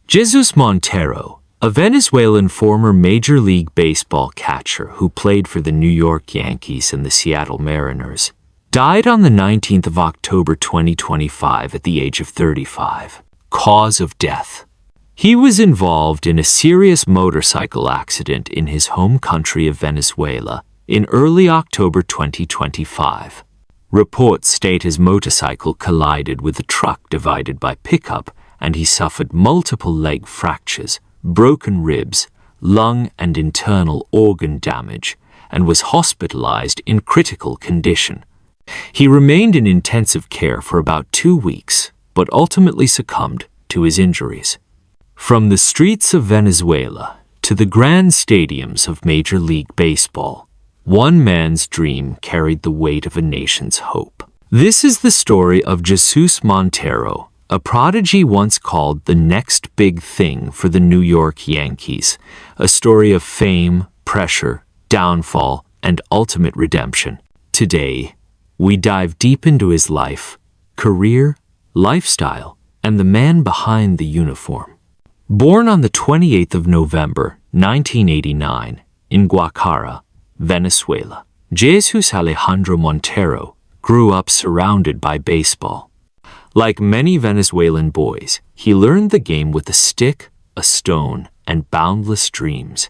Jesús Montero, a Venezuelan former Major League Baseball catcher who played for the New York Yankees and the Seattle Mariners, died on the 19th of October 2025 at the age of 35. Cause of death. He was involved in a serious motorcycle accident in his home country of Venezuela in early October 2025. Reports state his motorcycle collided with a truck divided by pickup, and he suffered multiple leg fractures, broken ribs, lung and internal organ damage, and was hospitalized in critical condition. He remained in intensive care for about 2 weeks, but ultimately succumbed to his injuries. From the streets of Venezuela to the grand stadiums of Major League Baseball, one man's dream carried the weight of a nation's hope. This is the story of Jesús Montero, a prodigy once called the next big thing for the New York Yankees, a story of fame, pressure, downfall, and ultimate redemption. Today, we dive deep into his life, career, lifestyle, and the man behind the uniform. Born on the 28th of November, 1989, in Guacara, Venezuela, Jesús Alejandro Montero grew up surrounded by baseball. Like many Venezuelan boys, he learned the game with a stick, a stone, and boundless dreams.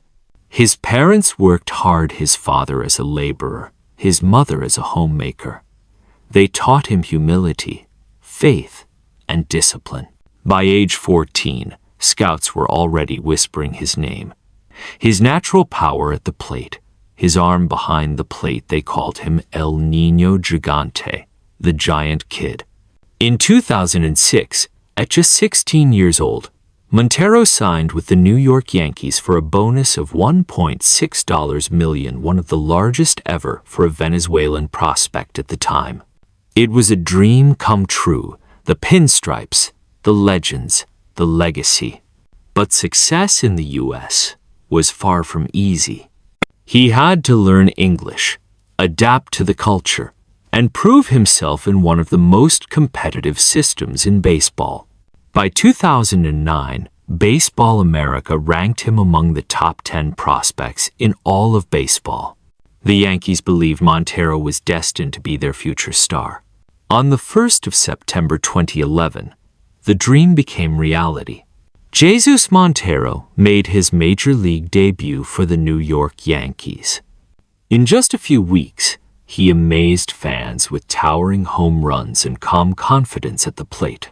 His parents worked hard, his father as a laborer, his mother as a homemaker. They taught him humility, faith, and discipline. By age 14, scouts were already whispering his name. His natural power at the plate, his arm behind the plate, they called him El Niño Gigante, the giant kid. In 2006, at just 16 years old, Montero signed with the New York Yankees for a bonus of $1.6 million, one of the largest ever for a Venezuelan prospect at the time. It was a dream come true, the pinstripes, the legends, the legacy. But success in the U.S. was far from easy. He had to learn English, adapt to the culture, and prove himself in one of the most competitive systems in baseball. By 2009, Baseball America ranked him among the top 10 prospects in all of baseball. The Yankees believed Montero was destined to be their future star. On the 1st of September 2011, the dream became reality. Jesús Montero made his major league debut for the New York Yankees. In just a few weeks, he amazed fans with towering home runs and calm confidence at the plate.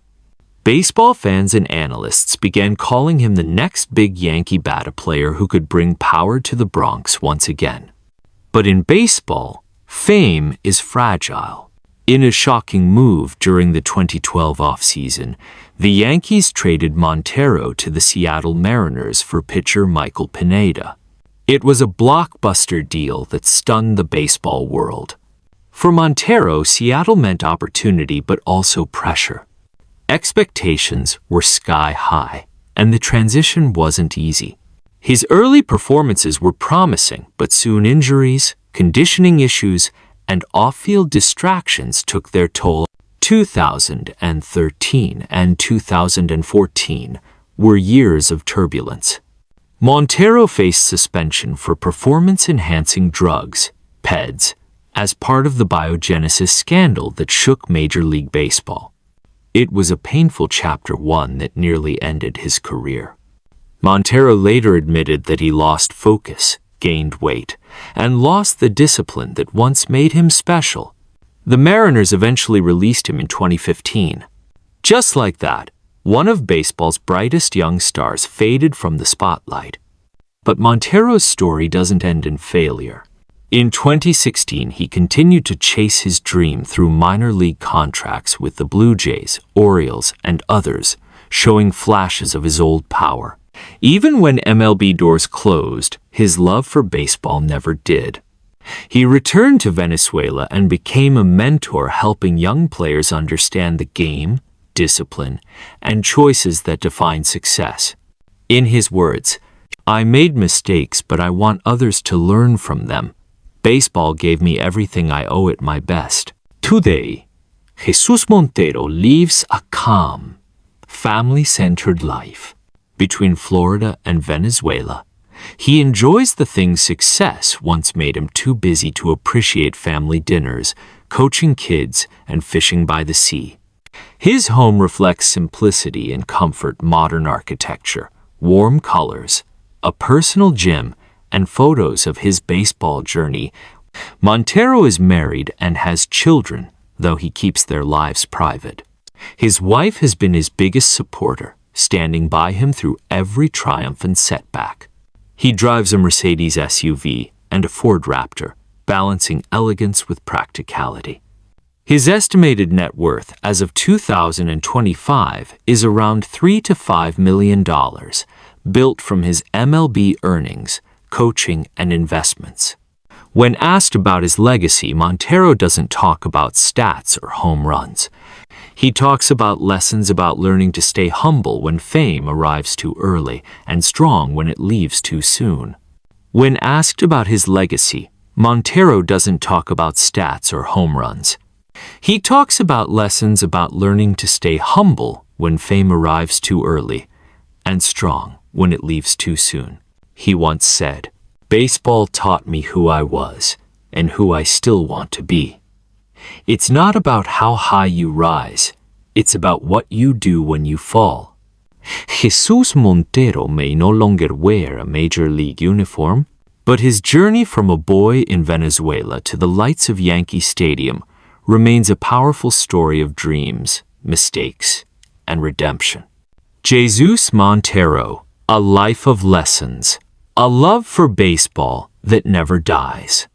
Baseball fans and analysts began calling him the next big Yankee player who could bring power to the Bronx once again. But in baseball, fame is fragile. In a shocking move during the 2012 offseason, the Yankees traded Montero to the Seattle Mariners for pitcher Michael Pineda. It was a blockbuster deal that stunned the baseball world. For Montero, Seattle meant opportunity but also pressure. Expectations were sky high, and the transition wasn't easy. His early performances were promising, but soon injuries, conditioning issues, and off-field distractions took their toll. 2013 and 2014 were years of turbulence. Montero faced suspension for performance-enhancing drugs, PEDs, as part of the biogenesis scandal that shook Major League Baseball. It was a painful chapter, one that nearly ended his career. Montero later admitted that he lost focus, gained weight, and lost the discipline that once made him special. The Mariners eventually released him in 2015. Just like that, one of baseball's brightest young stars faded from the spotlight. But Montero's story doesn't end in failure. In 2016, he continued to chase his dream through minor league contracts with the Blue Jays, Orioles, and others, showing flashes of his old power. Even when MLB doors closed, his love for baseball never did. He returned to Venezuela and became a mentor, helping young players understand the game, discipline, and choices that define success. In his words, "I made mistakes, but I want others to learn from them. Baseball gave me everything. I owe it my best." Today, Jesús Montero lives a calm, family-centered life. between Florida and Venezuela. He enjoys the things success once made him too busy to appreciate family dinners, coaching kids, and fishing by the sea. His home reflects simplicity and comfort, modern architecture, warm colors, a personal gym, and photos of his baseball journey. Montero is married and has children, though he keeps their lives private. His wife has been his biggest supporter, standing by him through every triumph and setback. He drives a Mercedes SUV and a Ford Raptor, balancing elegance with practicality. His estimated net worth as of 2025 is around $3 to $5 million, built from his MLB earnings, coaching, and investments. When asked about his legacy, Montero doesn't talk about stats or home runs. He talks about lessons about learning to stay humble when fame arrives too early and strong when it leaves too soon. When asked about his legacy, Montero doesn't talk about stats or home runs. He talks about lessons about learning to stay humble when fame arrives too early and strong when it leaves too soon. He once said, "Baseball taught me who I was and who I still want to be. It's not about how high you rise, it's about what you do when you fall." Jesús Montero may no longer wear a major league uniform, but his journey from a boy in Venezuela to the lights of Yankee Stadium remains a powerful story of dreams, mistakes, and redemption. Jesús Montero, a life of lessons, a love for baseball that never dies.